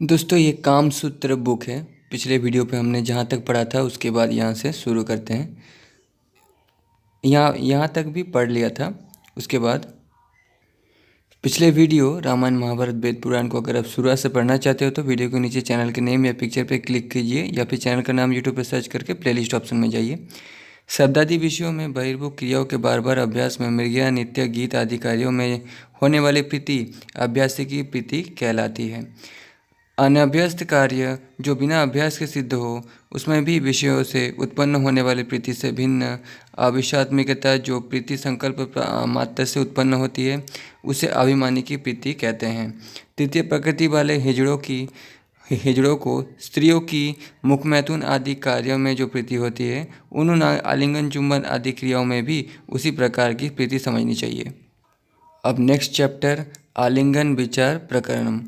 दोस्तों ये काम सूत्र बुक है। पिछले वीडियो पे हमने जहाँ तक पढ़ा था उसके बाद यहाँ से शुरू करते हैं। यहाँ तक भी पढ़ लिया था। उसके बाद पिछले वीडियो रामायण महाभारत वेद पुराण को अगर आप शुरुआत से पढ़ना चाहते हो तो वीडियो के नीचे चैनल के नेम या पिक्चर पे क्लिक कीजिए या फिर चैनल का नाम यूट्यूब पर सर्च करके प्लेलिस्ट ऑप्शन में जाइए। शब्दादि विषयों में बहिर्मुख क्रियाओं के बार बार अभ्यास में मृगया नृत्य गीत आदि कार्यों में होने वाली प्रीति अभ्यासी की प्रीति कहलाती है। अनभ्यस्त कार्य जो बिना अभ्यास के सिद्ध हो उसमें भी विषयों से उत्पन्न होने वाली प्रीति से भिन्न अविषात्मिकता जो प्रीति संकल्प मात्र से उत्पन्न होती है उसे अभिमानी की प्रीति कहते हैं। तृतीय प्रकृति वाले हिजड़ों को स्त्रियों की मुखमैथुन आदि कार्यों में जो प्रीति होती है उन्होंने आलिंगन चुंबन आदि क्रियाओं में भी उसी प्रकार की प्रीति समझनी चाहिए। अब नेक्स्ट चैप्टर आलिंगन विचार प्रकरणम।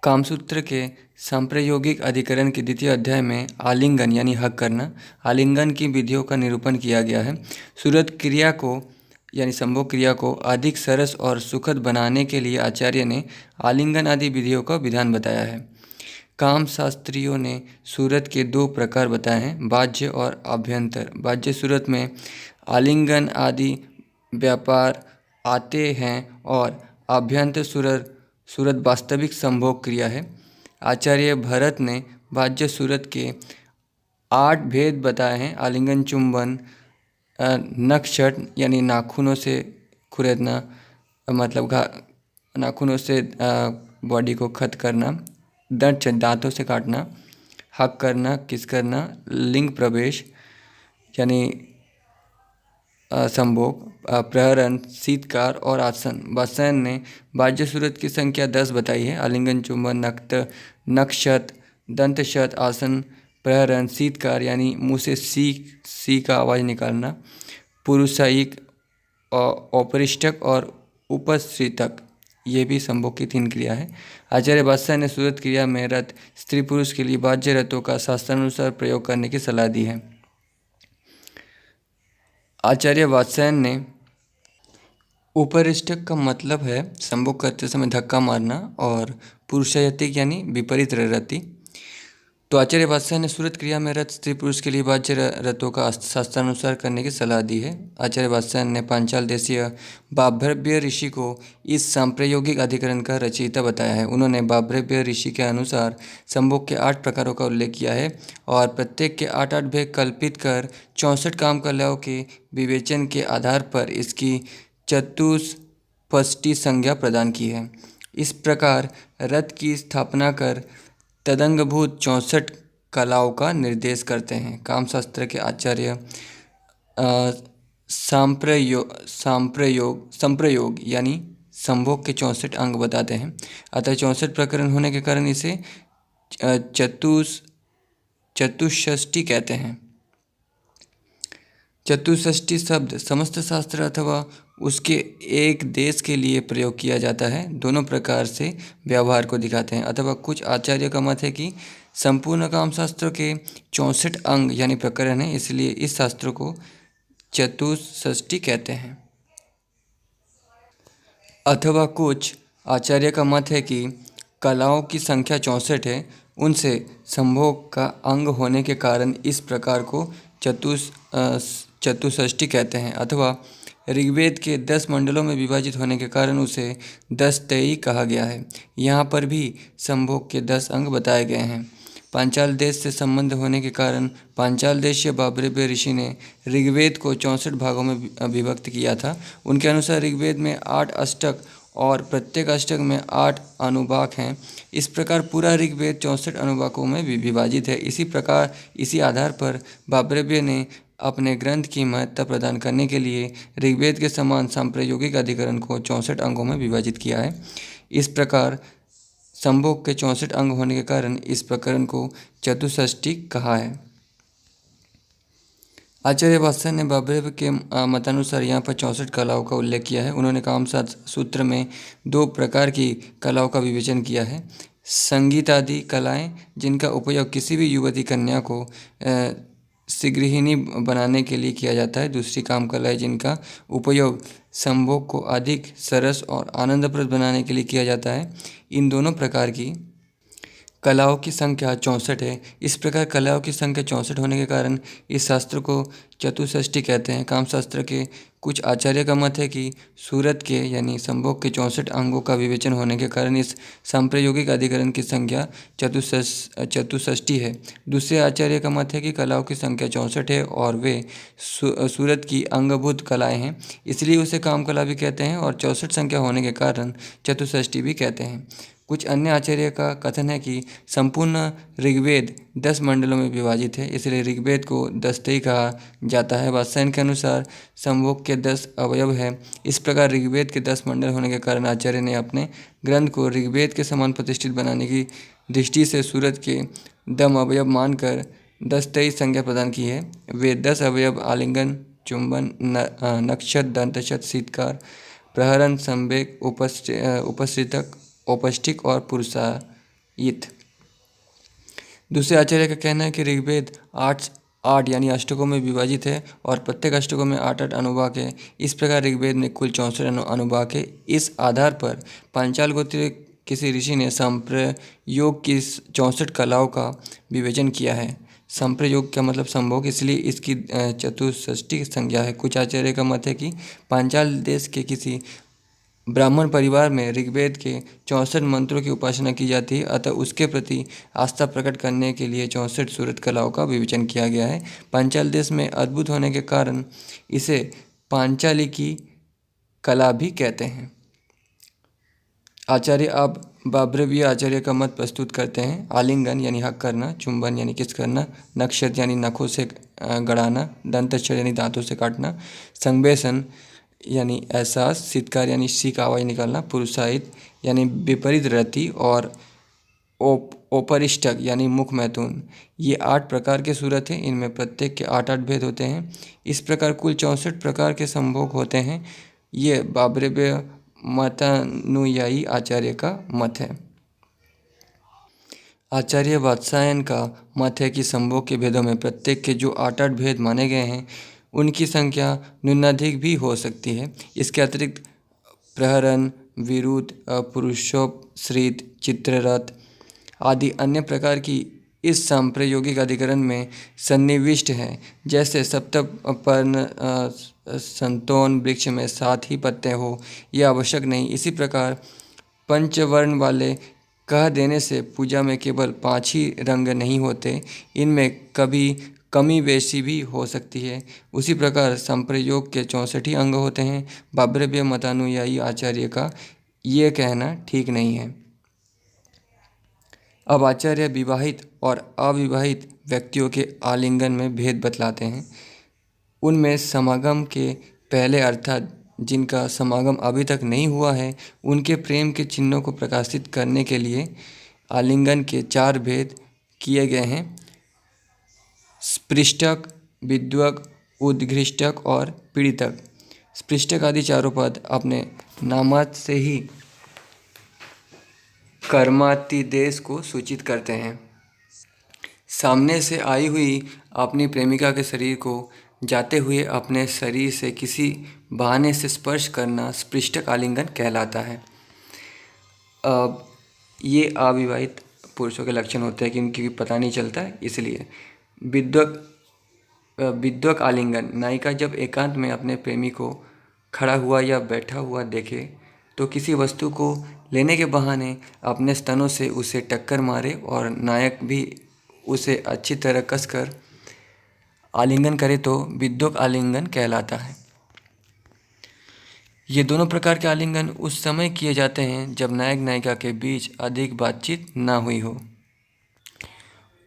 कामसूत्र के सांप्रयोगिक अधिकरण के द्वितीय अध्याय में आलिंगन यानी हक करना आलिंगन की विधियों का निरूपण किया गया है। सूरत क्रिया को यानी संभोग क्रिया को अधिक सरस और सुखद बनाने के लिए आचार्य ने आलिंगन आदि विधियों का विधान बताया है। काम शास्त्रियों ने सूरत के दो प्रकार बताए हैं, बाह्य और आभ्यंतर। बाह्य सूरत में आलिंगन आदि व्यापार आते हैं और आभ्यंतर सूरत वास्तविक संभोग क्रिया है। आचार्य भरत ने बाह्य सूरत के 8 भेद बताए हैं। आलिंगन चुंबन, नखछट यानी नाखूनों से खुरेदना, मतलब नाखूनों से बॉडी को खत करना, दंत दांतों से काटना, हक करना, किस करना, लिंग प्रवेश यानी संभोग, प्रहरण, शीतकार और आसन। वात्स्यायन ने बाह्य सूरत की संख्या 10 बताई है। आलिंगन चुंबन, नखशत, दंतशत, आसन, प्रहरण, शीतकार यानी मुँह से सी का आवाज़ निकालना, पुरुषायिक, औपरिष्टक और उपस्थितक, ये भी संभोग की 3 क्रिया है। आचार्य वात्स्यायन ने सूरत क्रिया में रत स्त्री पुरुष के लिए बाह्य रतों का शास्त्रानुसार प्रयोग करने की सलाह दी है। आचार्य वात्स्यायन ने उपरिष्टक का मतलब है संभोग करते समय धक्का मारना और पुरुषायतिक यानी विपरीत रति। तो आचार्य वात्स्यायन ने सूरत क्रिया में रत स्त्री पुरुष के लिए बाह्य रतों का शास्त्रानुसार करने की सलाह दी है। आचार्य वात्स्यायन ने पांचाल देशीय बाभ्रव्य ऋषि को इस सांप्रयोगिक अधिकरण का रचयिता बताया है। उन्होंने बाभ्रव्य ऋषि के अनुसार संभोग के 8 प्रकारों का उल्लेख किया है और प्रत्येक के 8-8 भेद कल्पित कर 64 काम कलाओं के विवेचन के आधार पर इसकी चतुष्पष्टि संज्ञा प्रदान की है। इस प्रकार रथ की स्थापना कर तदंगभूत 64 कलाओं का निर्देश करते हैं। कामशास्त्र के आचार्य संप्रयोग यानी संभोग के 64 अंग बताते हैं। अतः 64 प्रकरण होने के कारण इसे चतुष्षष्टि कहते हैं। चतुष्षष्टि शब्द समस्त शास्त्र अथवा उसके एक देश के लिए प्रयोग किया जाता है। दोनों प्रकार से व्यवहार को दिखाते हैं। अथवा कुछ आचार्यों का मत है कि संपूर्ण काम शास्त्रों के 64 अंग यानी प्रकरण है, इसलिए इस शास्त्र को चतुष्षष्टि कहते हैं। अथवा कुछ आचार्य का मत है कि कलाओं की संख्या 64 है, उनसे संभोग का अंग होने के कारण इस प्रकार को चतुष्षष्टि कहते हैं। अथवा ऋग्वेद के 10 मंडलों में विभाजित होने के कारण उसे 10 तेई कहा गया है। यहाँ पर भी संभोग के 10 अंग बताए गए हैं। पांचाल देश से संबंध होने के कारण पांचाल देशीय बाभ्रव्य ऋषि ने ऋग्वेद को 64 भागों में विभक्त किया था। उनके अनुसार ऋग्वेद में 8 अष्टक और प्रत्येक अष्टक में 8 अनुवाक हैं। इस प्रकार पूरा ऋग्वेद 64 अनुवाकों में विभाजित है। इसी आधार पर बाभ्रव्य ने अपने ग्रंथ की महत्ता प्रदान करने के लिए ऋग्वेद के समान सांप्रयोगिक अधिकरण को 64 अंगों में विभाजित किया है। इस प्रकार संभोग के 64 अंग होने के कारण इस प्रकरण को चतुष्षष्टि कहा है। आचार्य वात्स्यायन ने बाभ्रव्य के मतानुसार यहाँ पर 64 कलाओं का उल्लेख किया है। उन्होंने कामशास्त्र सूत्र में 2 प्रकार की कलाओं का विवेचन किया है। संगीत आदि कलाएं जिनका उपयोग किसी भी युवती कन्या को शीघ्रहिनी बनाने के लिए किया जाता है। दूसरी काम कलाएं जिनका उपयोग संभोग को अधिक सरस और आनंदप्रद बनाने के लिए किया जाता है। इन दोनों प्रकार की कलाओं की संख्या 64 है। इस प्रकार कलाओं की संख्या 64 होने के कारण इस शास्त्र को चतुष्षष्टि कहते हैं। कामशास्त्र के कुछ आचार्य का मत है कि सूरत के यानी संभोग के 64 अंगों का विवेचन होने के कारण इस सांप्रयोगिक अधिकरण की संख्या चतुष्षष्टि है। दूसरे आचार्य का मत है कि कलाओं की संख्या 64 है और वे सूरत की अंगभूत कलाएँ हैं, इसलिए उसे काम कला भी कहते हैं और 64 संख्या होने के कारण चतुष्षष्टि भी कहते हैं। कुछ अन्य आचार्य का कथन है कि संपूर्ण ऋग्वेद 10 मंडलों में विभाजित है, इसलिए ऋग्वेद को दस्तई कहा जाता है। वात्स्यायन के अनुसार संभोग के 10 अवयव हैं। इस प्रकार ऋग्वेद के 10 मंडल होने के कारण आचार्य ने अपने ग्रंथ को ऋग्वेद के समान प्रतिष्ठित बनाने की दृष्टि से सूरत के 10 अवयव मानकर दस्तई संज्ञा प्रदान की है। वे 10 अवयव आलिंगन, चुंबन, नक्षत, दंतशत, शीतकार, प्रहरण, संवेग, उपस्थितक, औपष्टिक और पुरुषायित। दूसरे आचार्य का कहना है कि ऋग्वेद आठ यानी अष्टकों में विभाजित है और प्रत्येक अष्टकों में 8 अनुवाक है। इस प्रकार ऋग्वेद में कुल 64 अनुवाक है। इस आधार पर पांचाल गोत्रीय किसी ऋषि ने संप्रयोग की 64 कलाओं का विवेचन किया है। संप्रयोग का मतलब संभोग, इसलिए इसकी चतुष्षष्टि संज्ञा है। कुछ आचार्य का मत है कि पांचाल देश के किसी ब्राह्मण परिवार में ऋग्वेद के 64 मंत्रों की उपासना की जाती है, अतः उसके प्रति आस्था प्रकट करने के लिए 64 सूरत कलाओं का विवेचन किया गया है। पांचाल देश में अद्भुत होने के कारण इसे पांचाली की कला भी कहते हैं। आचार्य अब बाब्रवीय आचार्य का मत प्रस्तुत करते हैं। आलिंगन यानी हक करना, चुंबन यानी किस करना, नक्षत यानी नखों से गड़ाना, दंतच्छद यानी दांतों से काटना, संवेशन यानी एहसास, शीतकार यानी सीख आवाज़ निकालना, पुरुषायित यानी विपरीत रति और औपरिष्टक यानी मुख मैथुन। ये 8 प्रकार के सूरत हैं। इनमें प्रत्येक के 8 भेद होते हैं। इस प्रकार कुल 64 प्रकार के संभोग होते हैं। ये बाब्रवीय मतानुयायी आचार्य का मत है। आचार्य वात्स्यायन का मत है कि संभोग के भेदों में प्रत्येक के जो 8 भेद माने गए हैं उनकी संख्या न्यूनाधिक भी हो सकती है। इसके अतिरिक्त प्रहरण, विरुद्ध, पुरुषोपश्रित, चित्ररथ आदि अन्य प्रकार की इस सांप्रयोगिक अधिकरण में सन्निविष्ट हैं। जैसे सप्तपर्ण संतोन वृक्ष में 7 ही पत्ते हो, यह आवश्यक नहीं। इसी प्रकार पंचवर्ण वाले कह देने से पूजा में केवल 5 ही रंग नहीं होते, इनमें कभी कमी बेशी भी हो सकती है। उसी प्रकार संप्रयोग के 64 ही अंग होते हैं। बाब्रवीय मतानुयायी आचार्य का ये कहना ठीक नहीं है। अब आचार्य विवाहित और अविवाहित व्यक्तियों के आलिंगन में भेद बतलाते हैं। उनमें समागम के पहले अर्थात जिनका समागम अभी तक नहीं हुआ है उनके प्रेम के चिन्हों को प्रकाशित करने के लिए आलिंगन के 4 भेद किए गए हैं: स्पृष्टक, विद्वक, उद्घृष्टक और पीड़ितक। स्पृष्टक आदि चारों पद अपने नामार्थ से ही कर्मातिदेश को सूचित करते हैं। सामने से आई हुई अपनी प्रेमिका के शरीर को जाते हुए अपने शरीर से किसी बहाने से स्पर्श करना स्पृष्टक आलिंगन कहलाता है। अब ये अविवाहित पुरुषों के लक्षण होते हैं कि उनकी पता नहीं चलता है, इसलिए विद्वक आलिंगन, नायिका जब एकांत में अपने प्रेमी को खड़ा हुआ या बैठा हुआ देखे तो किसी वस्तु को लेने के बहाने अपने स्तनों से उसे टक्कर मारे और नायक भी उसे अच्छी तरह कसकर आलिंगन करे तो विद्वक आलिंगन कहलाता है। ये दोनों प्रकार के आलिंगन उस समय किए जाते हैं जब नायक नायिका के बीच अधिक बातचीत न हुई हो।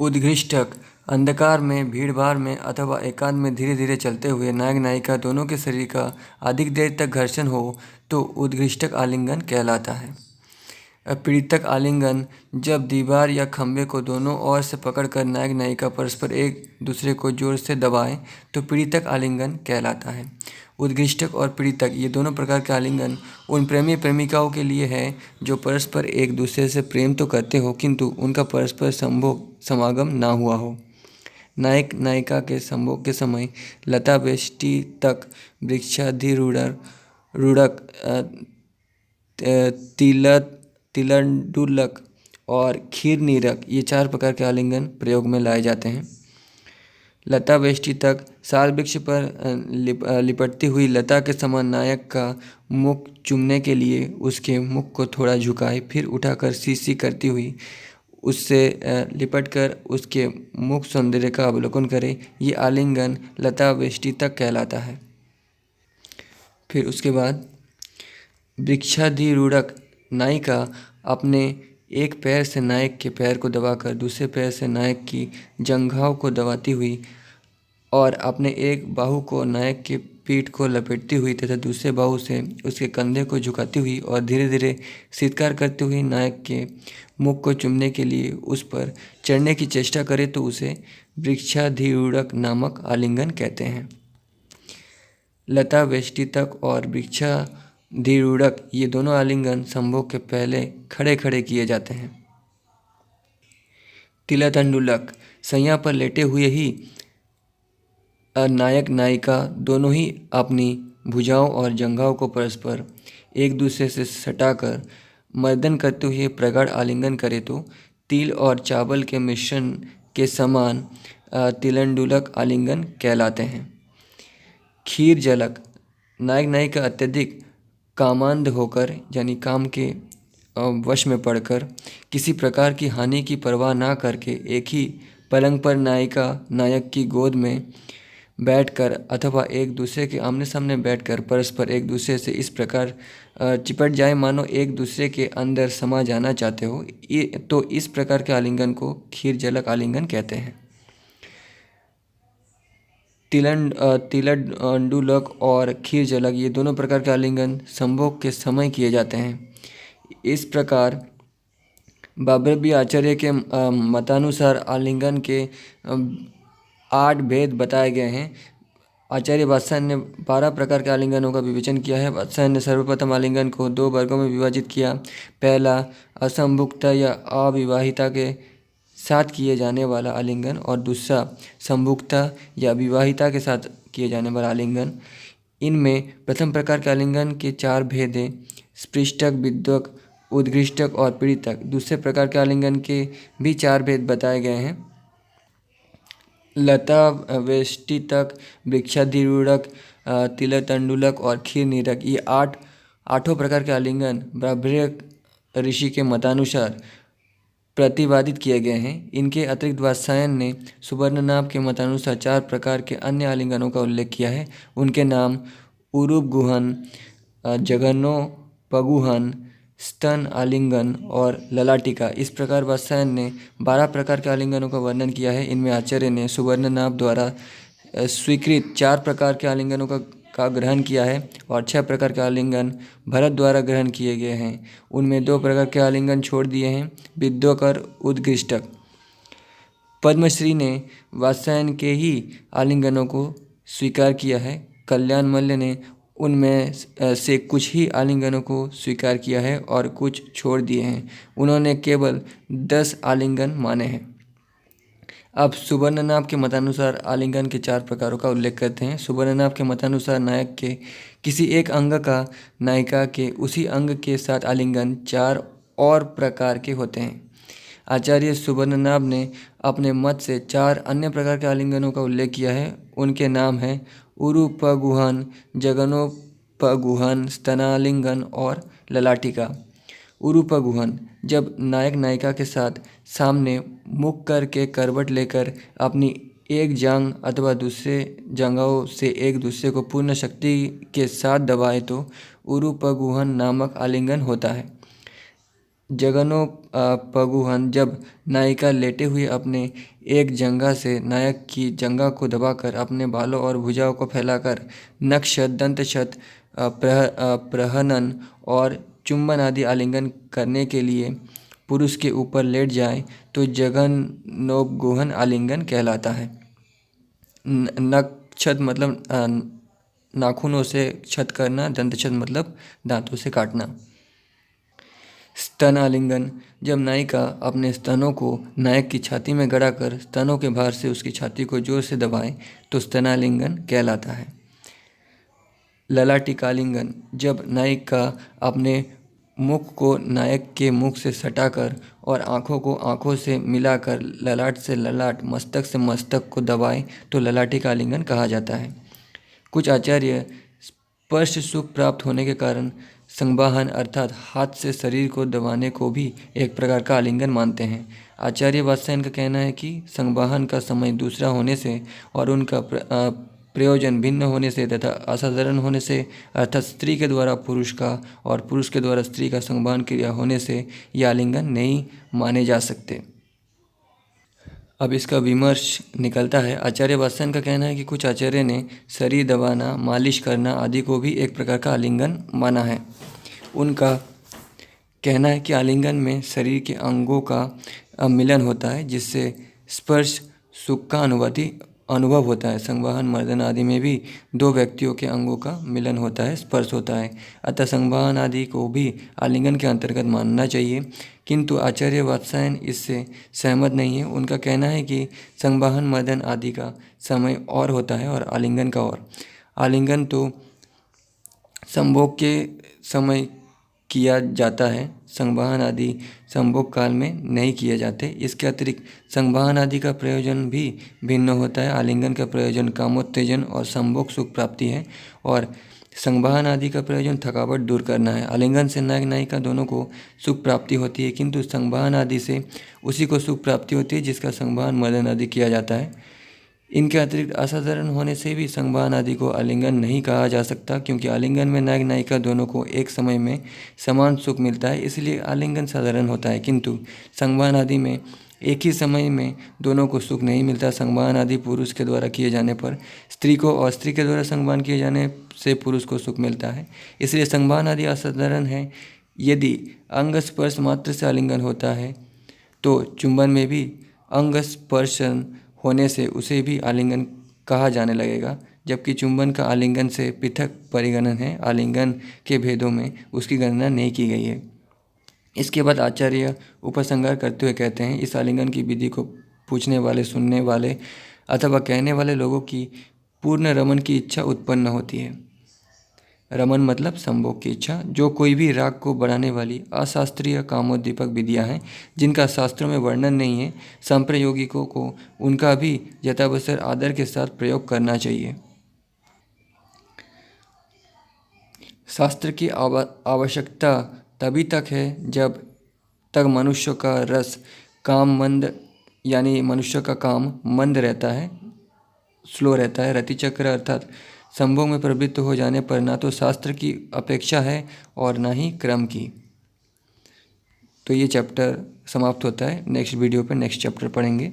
उद्घृष्टक, अंधकार में, भीड़भाड़ में अथवा एकांत में धीरे धीरे चलते हुए नायक नायिका दोनों के शरीर का अधिक देर तक घर्षण हो तो उद्घृष्टक आलिंगन कहलाता है। पीड़ितक आलिंगन, जब दीवार या खंभे को दोनों ओर से पकड़कर नायक नायिका परस्पर एक दूसरे को जोर से दबाएं तो पीड़ितक आलिंगन कहलाता है। उद्घृष्टक और पीड़ितक ये दोनों प्रकार के आलिंगन उन प्रेमी प्रेमिकाओं के लिए है जो परस्पर एक दूसरे से प्रेम तो करते हो किंतु उनका परस्पर समागम ना हुआ हो। नायक नायिका के संभोग के समय लता वेष्टि तक, वृक्षाधिरूढ़क, तिलंडुलक और खीर नीरक, ये 4 प्रकार के आलिंगन प्रयोग में लाए जाते हैं। लता वेष्टि तक, साल वृक्ष पर लिपटती हुई लता के समान नायक का मुख चूमने के लिए उसके मुख को थोड़ा झुकाए, फिर उठाकर सी करती हुई उससे लिपटकर उसके मुख सौंदर्य का अवलोकन करे। ये आलिंगन लता वेष्टि तक कहलाता है। फिर उसके बाद वृक्षाधिरूढ़क नायिका अपने एक पैर से नायक के पैर को दबाकर दूसरे पैर से नायक की जंघाओं को दबाती हुई और अपने एक बाहु को नायक के पीठ को लपेटती हुई तथा दूसरे बाहु से उसके कंधे को झुकाती हुई और धीरे धीरे शीतकार करती हुई नायक के मुख को चूमने के लिए उस पर चढ़ने की चेष्टा करे तो उसे वृक्षाधिरूढ़क नामक आलिंगन कहते हैं। लता वेष्टि तक और वृक्षाधिरूढ़क, ये दोनों आलिंगन संभोग के पहले खड़े खड़े किए जाते हैं। तिलतंडुलक, सैया पर लेटे हुए ही नायक नायिका दोनों ही अपनी भुजाओं और जंघाओं को परस्पर एक दूसरे से सटाकर मर्दन करते हुए प्रगाढ़ आलिंगन करे तो तिल और चावल के मिश्रण के समान तिलंडुलक आलिंगन कहलाते हैं। खीर जलक, नायक नायिका अत्यधिक कामांध होकर यानी काम के वश में पड़कर किसी प्रकार की हानि की परवाह ना करके एक ही पलंग पर नायिका नायक की गोद में बैठकर अथवा एक दूसरे के आमने सामने बैठकर परस्पर एक दूसरे से इस प्रकार चिपट जाए मानो एक दूसरे के अंदर समा जाना चाहते हो, तो इस प्रकार के आलिंगन को खीर जलक आलिंगन कहते हैं। तिलंडुलक और खीर जलक, ये दोनों प्रकार के आलिंगन संभोग के समय किए जाते हैं। इस प्रकार बाबरबी आचार्य के मतानुसार आलिंगन के 8 भेद बताए गए हैं। आचार्य वात्स्यायन ने 12 प्रकार के आलिंगनों का विवेचन किया है। वात्स्यायन ने सर्वप्रथम आलिंगन को 2 वर्गों में विभाजित किया। पहला असंभुक्ता या अविवाहिता के साथ किए जाने वाला आलिंगन और दूसरा संभुक्ता या विवाहिता के साथ किए जाने वाला आलिंगन। इनमें प्रथम प्रकार के आलिंगन के 4 भेद हैं, स्पृष्टक, विद्वक, उद्घृष्टक और पीड़ितक। दूसरे प्रकार के आलिंगन के भी 4 भेद बताए गए हैं, लता वेष्टि तक, वृक्षाधिरूढ़क, तिलतंडुलक और खीर नीरक। ये आठों प्रकार के आलिंगन ब्राह्मण्य ऋषि के मतानुसार प्रतिपादित किए गए हैं। इनके अतिरिक्त वात्स्यायन ने सुवर्णनाभ के मतानुसार 4 प्रकार के अन्य आलिंगनों का उल्लेख किया है। उनके नाम उरूपगुहन, जघनोपगुहन, स्तन आलिंगन और ललाटिका। इस प्रकार वात्स्यायन ने 12 प्रकार के आलिंगनों का वर्णन किया है। इनमें आचार्य ने सुवर्णनाभ द्वारा स्वीकृत 4 प्रकार के आलिंगनों का ग्रहण किया है और 6 प्रकार के आलिंगन भरत द्वारा ग्रहण किए गए हैं। उनमें 2 प्रकार के आलिंगन छोड़ दिए हैं, विद्वक और उद्घृष्टक। पद्मश्री ने वात्स्यायन के ही आलिंगनों को स्वीकार किया है। कल्याण मल्ल ने उनमें से कुछ ही आलिंगनों को स्वीकार किया है और कुछ छोड़ दिए हैं। उन्होंने केवल 10 आलिंगन माने हैं। अब सुवर्णनाभ के मतानुसार आलिंगन के 4 प्रकारों का उल्लेख करते हैं। सुवर्णनाभ के मतानुसार नायक के किसी एक अंग का नायिका के उसी अंग के साथ आलिंगन 4 और प्रकार के होते हैं। आचार्य सुवर्णनाभ ने अपने मत से 4 अन्य प्रकार के आलिंगनों का उल्लेख किया है। उनके नाम हैं उरूपगुहन, जघनोपगुहन, स्तनालिंगन और ललाटिका। उरूपगुहन, जब नायक नायिका के साथ सामने मुख करके करवट लेकर अपनी एक जांघ अथवा दूसरे जांघों से एक दूसरे को पूर्ण शक्ति के साथ दबाए तो उरूपगुहन नामक आलिंगन होता है। जघनोपगुहन, जब नायिका लेटे हुए अपने एक जंघा से नायक की जंघा को दबाकर अपने बालों और भुजाओं को फैलाकर नक्षत, दंतशत, प्रहनन और चुंबन आदि आलिंगन करने के लिए पुरुष के ऊपर लेट जाए तो जघनोपगुहन आलिंगन कहलाता है। नक्षत मतलब नाखूनों से छत करना, दंतशत मतलब दांतों से काटना। स्तन आलिंगन, जब नायिका अपने स्तनों को नायक की छाती में गड़ाकर स्तनों के भार से उसकी छाती को जोर से दबाए तो स्तनालिंगन कहलाता है। ललाटिकालिंगन, जब नायिका अपने मुख को नायक के मुख से सटाकर और आँखों को आँखों से मिलाकर ललाट से ललाट, मस्तक से मस्तक को दबाए तो ललाटी का आलिंगन कहा जाता है। कुछ आचार्य स्पर्श सुख प्राप्त होने के कारण संवाहन अर्थात हाथ से शरीर को दबाने को भी एक प्रकार का आलिंगन मानते हैं। आचार्य वात्स्यायन का कहना है कि संवाहन का समय दूसरा होने से और उनका प्रयोजन भिन्न होने से तथा असाधारण होने से अर्थात स्त्री के द्वारा पुरुष का और पुरुष के द्वारा स्त्री का संवाहन क्रिया होने से यह आलिंगन नहीं माने जा सकते। अब इसका विमर्श निकलता है। आचार्य वात्स्यायन का कहना है कि कुछ आचार्य ने शरीर दबाना, मालिश करना आदि को भी एक प्रकार का आलिंगन माना है। उनका कहना है कि आलिंगन में शरीर के अंगों का मिलन होता है जिससे स्पर्श सुख का अनुभव होता है। संवाहन, मर्दन आदि में भी दो व्यक्तियों के अंगों का मिलन होता है, स्पर्श होता है। अतः संवाहन आदि को भी आलिंगन के अंतर्गत मानना चाहिए, किंतु आचार्य वात्स्यायन इससे सहमत नहीं है। उनका कहना है कि संवाहन, मर्दन आदि का समय और होता है और आलिंगन का और। आलिंगन तो संभोग के समय किया जाता है, संवाहन आदि संभोग काल में नहीं किए जाते। इसके अतिरिक्त संवाहन आदि का प्रयोजन भी भिन्न होता है। आलिंगन का प्रयोजन कामोत्तेजन और संभोग सुख प्राप्ति है और संवाहन आदि का प्रयोजन थकावट दूर करना है। आलिंगन से नायक नायिका दोनों को सुख प्राप्ति होती है, किंतु संवाहन आदि से उसी को सुख प्राप्ति होती है जिसका संवाहन मर्दन आदि किया जाता है। इनके अतिरिक्त असाधारण होने से भी संवाहन आदि को आलिंगन नहीं कहा जा सकता, क्योंकि आलिंगन में नायक नायिका दोनों को एक समय में समान सुख मिलता है, इसलिए आलिंगन साधारण होता है। किंतु संवाहन आदि में एक ही समय में दोनों को सुख नहीं मिलता। संवाहन आदि पुरुष के द्वारा किए जाने पर स्त्री को और स्त्री के द्वारा संवाहन किए जाने से पुरुष को सुख मिलता है, इसलिए संवाहन आदि असाधारण है। यदि अंग स्पर्श मात्र से आलिंगन होता है तो चुंबन में भी अंग स्पर्शन होने से उसे भी आलिंगन कहा जाने लगेगा, जबकि चुंबन का आलिंगन से पृथक परिगणन है। आलिंगन के भेदों में उसकी गणना नहीं की गई है। इसके बाद आचार्य उपसंहार करते हुए कहते हैं, इस आलिंगन की विधि को पूछने वाले, सुनने वाले अथवा कहने वाले लोगों की पूर्ण रमन की इच्छा उत्पन्न होती है। रमन मतलब संभोग की इच्छा, जो कोई भी राग को बढ़ाने वाली अशास्त्रीय कामोद्दीपक विधियां हैं जिनका शास्त्रों में वर्णन नहीं है। संप्रयोगिकों को उनका भी यथावसर आदर के साथ प्रयोग करना चाहिए। शास्त्र की आवश्यकता तभी तक है जब तक मनुष्य का रस काम मंद, यानी मनुष्य का काम मंद रहता है, स्लो रहता है। रतिचक्र अर्थात संभोग में प्रवृत्त हो जाने पर ना तो शास्त्र की अपेक्षा है और ना ही क्रम की। तो ये चैप्टर समाप्त होता है। नेक्स्ट वीडियो पर नेक्स्ट चैप्टर पढ़ेंगे।